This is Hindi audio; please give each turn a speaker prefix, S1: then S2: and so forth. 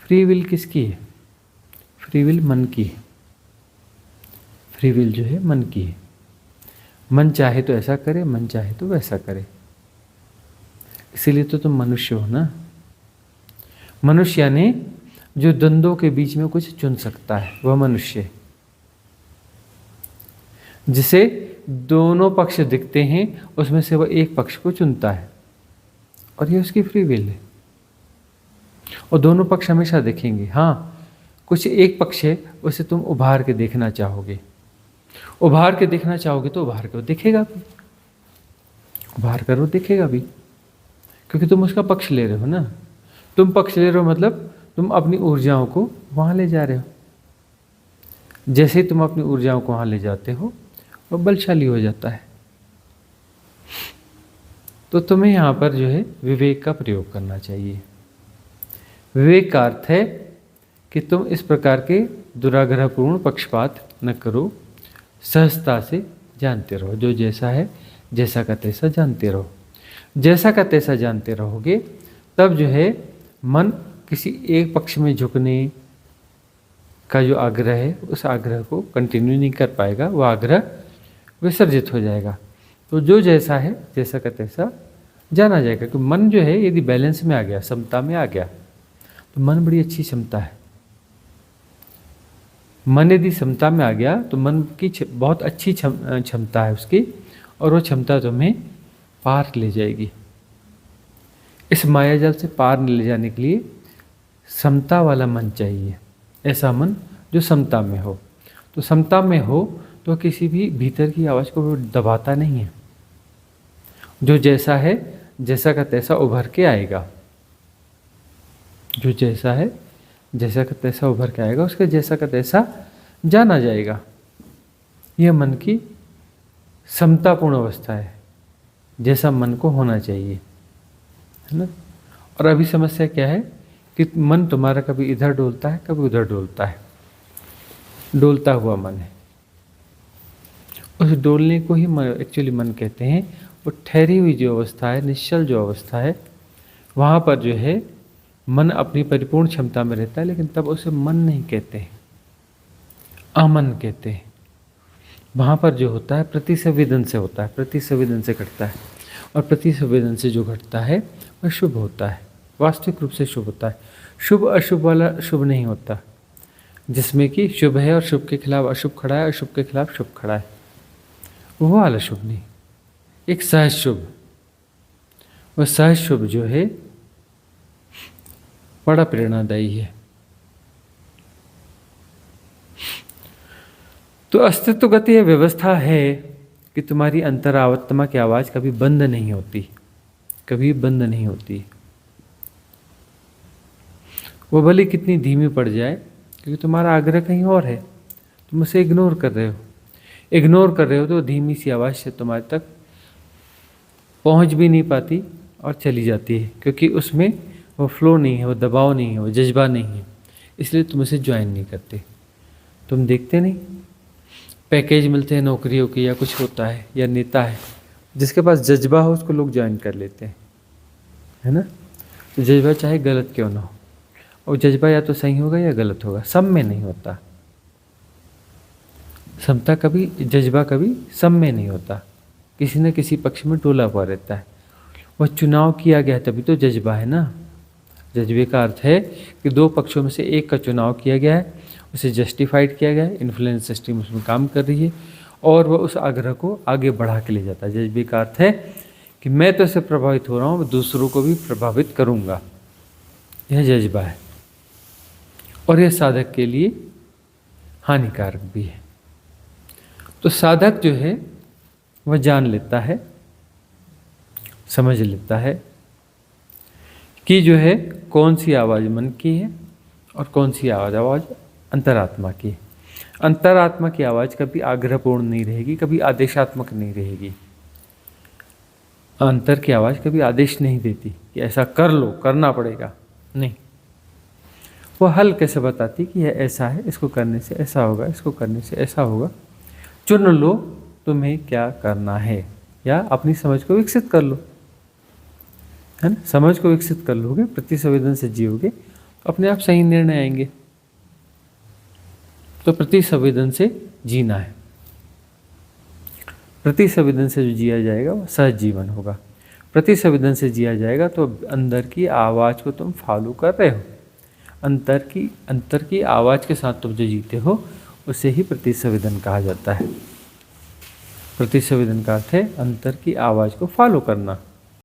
S1: फ्री विल किसकी है? फ्री विल मन की है। फ्री विल जो है मन की है। मन चाहे तो ऐसा करे, मन चाहे तो वैसा करे। इसीलिए तो तुम मनुष्य हो ना। मनुष्य यानी जो द्वंद्वों के बीच में कुछ चुन सकता है, वह मनुष्य है। जिसे दोनों पक्ष दिखते हैं, उसमें से वह एक पक्ष को चुनता है, और ये उसकी फ्री विल है। और दोनों पक्ष हमेशा देखेंगे। हाँ, कुछ एक पक्ष है, उसे तुम उभार के देखना चाहोगे। उभार के देखना चाहोगे तो उभार के वो दिखेगा भी, उभार कर वो दिखेगा भी, क्योंकि तुम उसका पक्ष ले रहे हो ना। तुम पक्ष ले रहे हो मतलब तुम अपनी ऊर्जाओं को वहाँ ले जा रहे हो। जैसे ही तुम अपनी ऊर्जाओं को वहाँ ले जाते हो, वो बलशाली हो जाता है। तो तुम्हें यहाँ पर जो है विवेक का प्रयोग करना चाहिए। विवेक का अर्थ है कि तुम इस प्रकार के दुराग्रहपूर्ण पक्षपात न करो, सहजता से जानते रहो। जो जैसा है, जैसा का तैसा जानते रहो। जैसा का तैसा जानते रहोगे, तब जो है मन किसी एक पक्ष में झुकने का जो आग्रह है, उस आग्रह को कंटिन्यू नहीं कर पाएगा, वह आग्रह विसर्जित हो जाएगा। तो जो जैसा है, जैसा का तैसा जाना जाएगा। कि मन जो है यदि बैलेंस में आ गया, समता में आ गया, तो मन बड़ी अच्छी क्षमता है। मन यदि समता में आ गया तो मन की बहुत अच्छी क्षमता है उसकी, और वह क्षमता तुम्हें पार ले जाएगी। इस मायाजाल से पार ले जाने के लिए समता वाला मन चाहिए। ऐसा मन जो समता में हो। तो समता में हो तो किसी भी भीतर की आवाज़ को वो दबाता नहीं है। जो जैसा है, जैसा का तैसा उभर के आएगा। जो जैसा है, जैसा का तैसा उभर के आएगा, उसका जैसा का तैसा जाना जाएगा। यह मन की समतापूर्ण अवस्था है, जैसा मन को होना चाहिए, है ना। और अभी समस्या क्या है कि मन तुम्हारा कभी इधर डोलता है, कभी उधर डोलता है। डोलता हुआ मन है। उस डोलने को ही एक्चुअली मन कहते हैं। वो ठहरी हुई जो अवस्था है, निश्चल जो अवस्था है, वहाँ पर जो है मन अपनी परिपूर्ण क्षमता में रहता है, लेकिन तब उसे मन नहीं कहते हैं, अमन कहते हैं। वहाँ पर जो होता है प्रतिसंवेदन से होता है, प्रतिसंवेदन से घटता है। और प्रतिसंवेदन से जो घटता है वह शुभ होता है, वास्तविक रूप से शुभ होता है। शुभ अशुभ वाला शुभ नहीं होता, जिसमें कि शुभ है और शुभ के खिलाफ अशुभ खड़ा है, अशुभ के खिलाफ शुभ खड़ा है, वो वाला शुभ नहीं। एक सहज शुभ, वह सहज शुभ जो है बड़ा प्रेरणादायी है। तो अस्तित्वगत यह व्यवस्था है कि तुम्हारी अंतरात्मा की आवाज़ कभी बंद नहीं होती, कभी बंद नहीं होती। वो भले कितनी धीमी पड़ जाए, क्योंकि तुम्हारा आग्रह कहीं और है, तुम उसे इग्नोर कर रहे हो। इग्नोर कर रहे हो तो धीमी सी आवाज़ से तुम्हारे तक पहुंच भी नहीं पाती और चली जाती है, क्योंकि उसमें वो फ्लो नहीं है, वो दबाव नहीं है, वो जज्बा नहीं है। इसलिए तुम उसे ज्वाइन नहीं करते। तुम देखते नहीं, पैकेज मिलते हैं नौकरियों के, या कुछ होता है, या नेता है, जिसके पास जज्बा हो उसको लोग ज्वाइन कर लेते हैं, है ना। तो जज्बा चाहे गलत क्यों ना हो, और जज्बा या तो सही होगा या गलत होगा, सब में नहीं होता। समता कभी, जज्बा कभी सब में नहीं होता, किसी न किसी पक्ष में डोला हुआ रहता है। वह चुनाव किया गया है, तभी तो जज्बा है ना। जज्बे का अर्थ है कि दो पक्षों में से एक का चुनाव किया गया है, उसे जस्टिफाइड किया गया है, इन्फ्लुएंस सिस्टम उसमें काम कर रही है, और वह उस आग्रह को आगे बढ़ा के ले जाता है। जज्बे का अर्थ है कि मैं तो इससे प्रभावित हो रहा हूँ, दूसरों को भी प्रभावित करूँगा, यह जज्बा है। और यह साधक के लिए हानिकारक भी है। तो साधक जो है वह जान लेता है, समझ लेता है कि जो है कौन सी आवाज़ मन की है और कौन सी आवाज़ अंतरात्मा की है। अंतरात्मा की आवाज़ कभी आग्रहपूर्ण नहीं रहेगी, कभी आदेशात्मक नहीं रहेगी। अंतर की आवाज़ कभी आदेश नहीं देती कि ऐसा कर लो, करना पड़ेगा, नहीं। वह हल कैसे बताती कि यह ऐसा है, इसको करने से ऐसा होगा, इसको करने से ऐसा होगा, चुन लो तुम्हें क्या करना है, या अपनी समझ को विकसित कर लो, है ना। समझ को विकसित कर लोगे, प्रतिसंवेदन से जियोगे, अपने आप सही निर्णय आएंगे। तो प्रति संवेदन से जीना है। प्रति संवेदन से जो जिया जाएगा वो सहज जीवन होगा। प्रति संवेदन से जिया जाएगा तो अंदर की आवाज़ को तुम फॉलो कर रहे हो, अंतर की आवाज़ के साथ तुम जो जीते हो उसे ही प्रति संवेदन कहा जाता है। प्रति संवेदन का अर्थ है अंतर की आवाज़ को फॉलो करना।